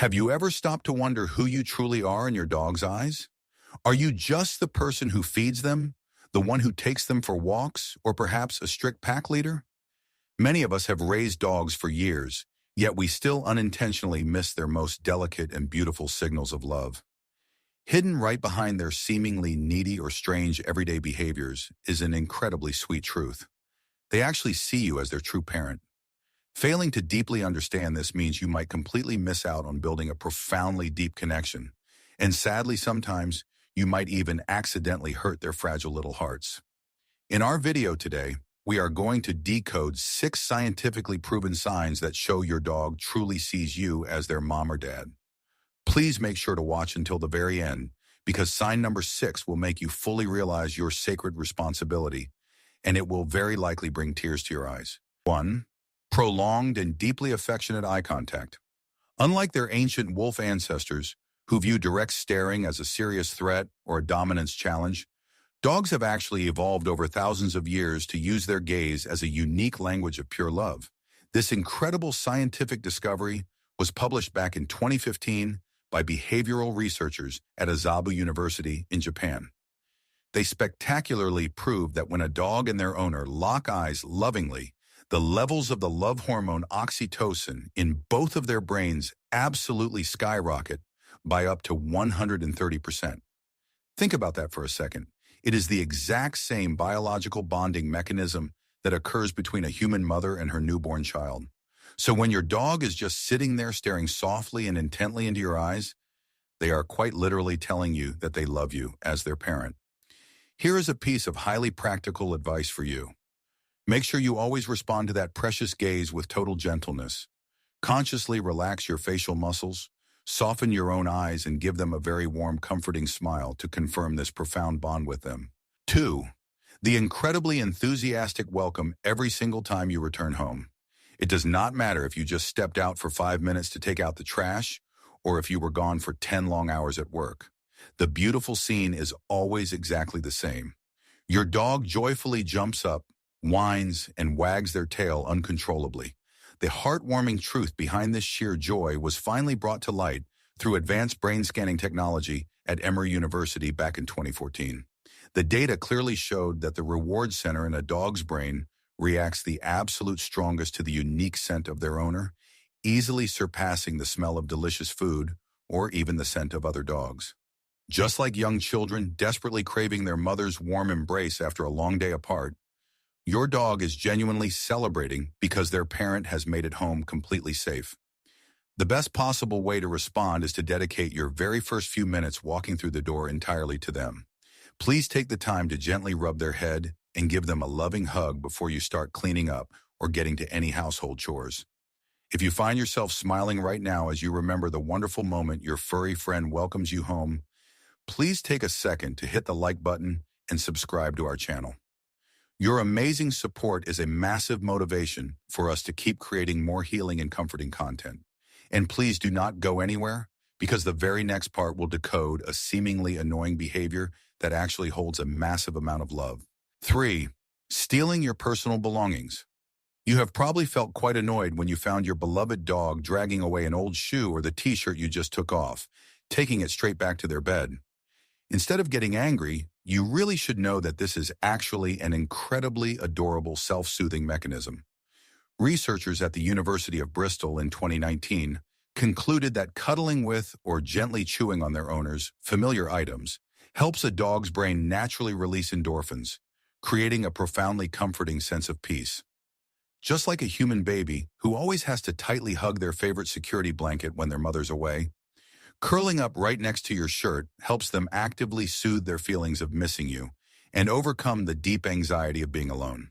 Have you ever stopped to wonder who you truly are in your dog's eyes? Are you just the person who feeds them, the one who takes them for walks, or perhaps a strict pack leader? Many of us have raised dogs for years, yet we still unintentionally miss their most delicate and beautiful signals of love. Hidden right behind their seemingly needy or strange everyday behaviors is an incredibly sweet truth. They actually see you as their true parent. Failing to deeply understand this means you might completely miss out on building a profoundly deep connection. And sadly, sometimes you might even accidentally hurt their fragile little hearts. In our video today, we are going to decode 6 scientifically proven signs that show your dog truly sees you as their mom or dad. Please make sure to watch until the very end, because sign number 6 will make you fully realize your sacred responsibility, and it will very likely bring tears to your eyes. 1. Prolonged and deeply affectionate eye contact. Unlike their ancient wolf ancestors, who view direct staring as a serious threat or a dominance challenge, dogs have actually evolved over thousands of years to use their gaze as a unique language of pure love. This incredible scientific discovery was published back in 2015 by behavioral researchers at Azabu University in Japan. They spectacularly proved that when a dog and their owner lock eyes lovingly, the levels of the love hormone oxytocin in both of their brains absolutely skyrocket by up to 130%. Think about that for a second. It is the exact same biological bonding mechanism that occurs between a human mother and her newborn child. So when your dog is just sitting there staring softly and intently into your eyes, they are quite literally telling you that they love you as their parent. Here is a piece of highly practical advice for you. Make sure you always respond to that precious gaze with total gentleness. Consciously relax your facial muscles, soften your own eyes, and give them a very warm, comforting smile to confirm this profound bond with them. 2. The incredibly enthusiastic welcome every single time you return home. It does not matter if you just stepped out for 5 minutes to take out the trash, or if you were gone for 10 long hours at work. The beautiful scene is always exactly the same. Your dog joyfully jumps up, whines, and wags their tail uncontrollably. The heartwarming truth behind this sheer joy was finally brought to light through advanced brain scanning technology at Emory University back in 2014. The data clearly showed that the reward center in a dog's brain reacts the absolute strongest to the unique scent of their owner, easily surpassing the smell of delicious food or even the scent of other dogs. Just like young children desperately craving their mother's warm embrace after a long day apart, your dog is genuinely celebrating because their parent has made it home completely safe. The best possible way to respond is to dedicate your very first few minutes walking through the door entirely to them. Please take the time to gently rub their head and give them a loving hug before you start cleaning up or getting to any household chores. If you find yourself smiling right now as you remember the wonderful moment your furry friend welcomes you home, please take a second to hit the like button and subscribe to our channel. Your amazing support is a massive motivation for us to keep creating more healing and comforting content. And please do not go anywhere, because the very next part will decode a seemingly annoying behavior that actually holds a massive amount of love. 3. Stealing your personal belongings. You have probably felt quite annoyed when you found your beloved dog dragging away an old shoe or the t-shirt you just took off, taking it straight back to their bed. Instead of getting angry, you really should know that this is actually an incredibly adorable self-soothing mechanism. Researchers at the University of Bristol in 2019 concluded that cuddling with or gently chewing on their owner's familiar items helps a dog's brain naturally release endorphins, creating a profoundly comforting sense of peace. Just like a human baby who always has to tightly hug their favorite security blanket when their mother's away, curling up right next to your shirt helps them actively soothe their feelings of missing you and overcome the deep anxiety of being alone.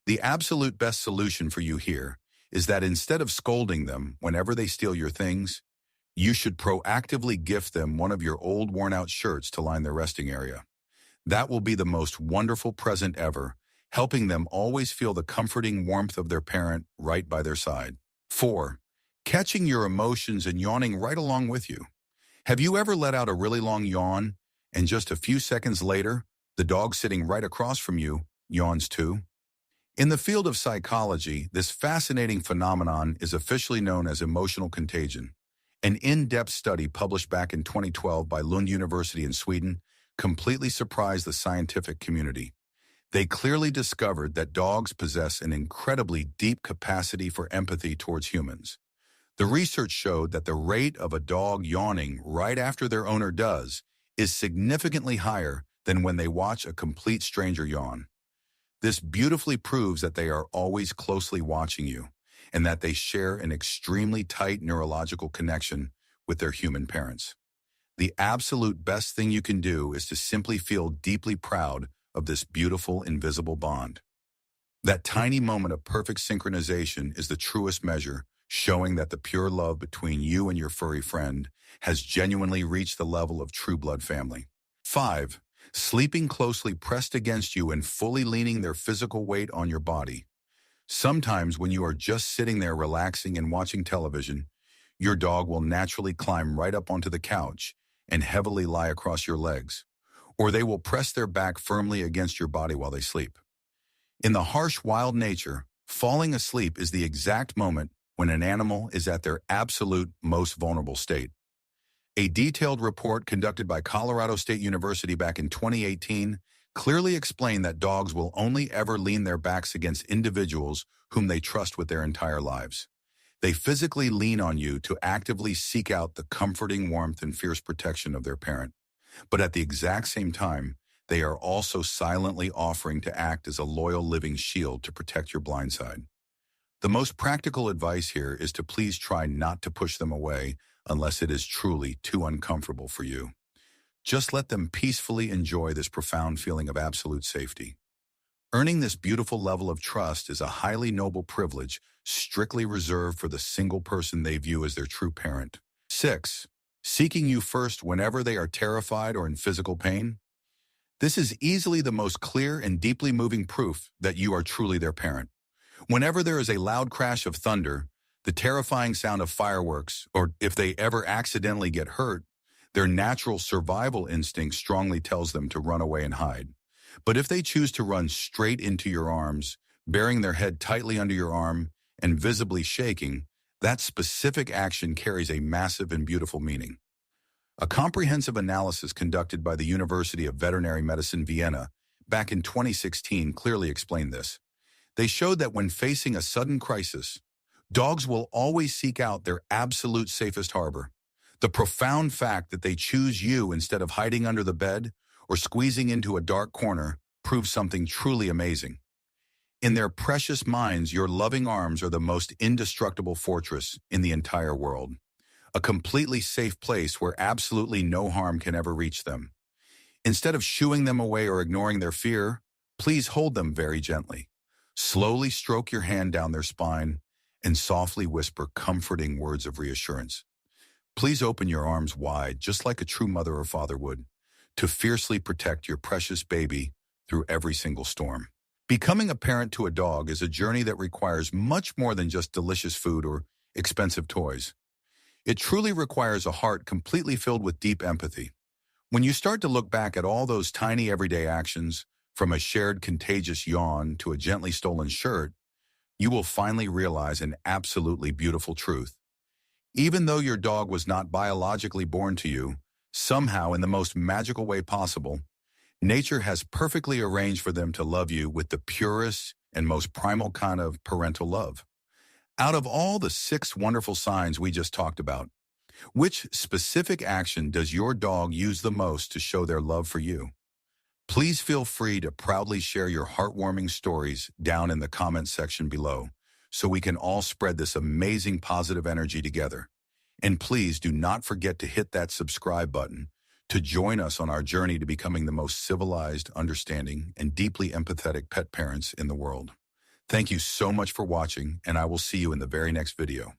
The absolute best solution for you here is that instead of scolding them whenever they steal your things, you should proactively gift them one of your old worn-out shirts to line their resting area. That will be the most wonderful present ever, helping them always feel the comforting warmth of their parent right by their side. 4. Catching your emotions and yawning right along with you. Have you ever let out a really long yawn, and just a few seconds later, the dog sitting right across from you yawns too? In the field of psychology, this fascinating phenomenon is officially known as emotional contagion. An in-depth study published back in 2012 by Lund University in Sweden completely surprised the scientific community. They clearly discovered that dogs possess an incredibly deep capacity for empathy towards humans. The research showed that the rate of a dog yawning right after their owner does is significantly higher than when they watch a complete stranger yawn. This beautifully proves that they are always closely watching you and that they share an extremely tight neurological connection with their human parents. The absolute best thing you can do is to simply feel deeply proud of this beautiful invisible bond. That tiny moment of perfect synchronization is the truest measure, showing that the pure love between you and your furry friend has genuinely reached the level of true blood family. 5. Sleeping closely pressed against you and fully leaning their physical weight on your body. Sometimes when you are just sitting there relaxing and watching television, your dog will naturally climb right up onto the couch and heavily lie across your legs, or they will press their back firmly against your body while they sleep. In the harsh, wild nature, falling asleep is the exact moment when an animal is at their absolute most vulnerable state. A detailed report conducted by Colorado State University back in 2018 clearly explained that dogs will only ever lean their backs against individuals whom they trust with their entire lives. They physically lean on you to actively seek out the comforting warmth and fierce protection of their parent. But at the exact same time, they are also silently offering to act as a loyal living shield to protect your blind side. The most practical advice here is to please try not to push them away unless it is truly too uncomfortable for you. Just let them peacefully enjoy this profound feeling of absolute safety. Earning this beautiful level of trust is a highly noble privilege strictly reserved for the single person they view as their true parent. 6. Seeking you first whenever they are terrified or in physical pain. This is easily the most clear and deeply moving proof that you are truly their parent. Whenever there is a loud crash of thunder, the terrifying sound of fireworks, or if they ever accidentally get hurt, their natural survival instinct strongly tells them to run away and hide. But if they choose to run straight into your arms, bearing their head tightly under your arm and visibly shaking, that specific action carries a massive and beautiful meaning. A comprehensive analysis conducted by the University of Veterinary Medicine, Vienna, back in 2016 clearly explained this. They showed that when facing a sudden crisis, dogs will always seek out their absolute safest harbor. The profound fact that they choose you instead of hiding under the bed or squeezing into a dark corner proves something truly amazing. In their precious minds, your loving arms are the most indestructible fortress in the entire world, a completely safe place where absolutely no harm can ever reach them. Instead of shooing them away or ignoring their fear, please hold them very gently. Slowly stroke your hand down their spine and softly whisper comforting words of reassurance. Please open your arms wide, just like a true mother or father would, to fiercely protect your precious baby through every single storm. Becoming a parent to a dog is a journey that requires much more than just delicious food or expensive toys. It truly requires a heart completely filled with deep empathy. When you start to look back at all those tiny everyday actions, from a shared contagious yawn to a gently stolen shirt, you will finally realize an absolutely beautiful truth. Even though your dog was not biologically born to you, somehow in the most magical way possible, nature has perfectly arranged for them to love you with the purest and most primal kind of parental love. Out of all the 6 wonderful signs we just talked about, which specific action does your dog use the most to show their love for you? Please feel free to proudly share your heartwarming stories down in the comments section below so we can all spread this amazing positive energy together. And please do not forget to hit that subscribe button to join us on our journey to becoming the most civilized, understanding, and deeply empathetic pet parents in the world. Thank you so much for watching, and I will see you in the very next video.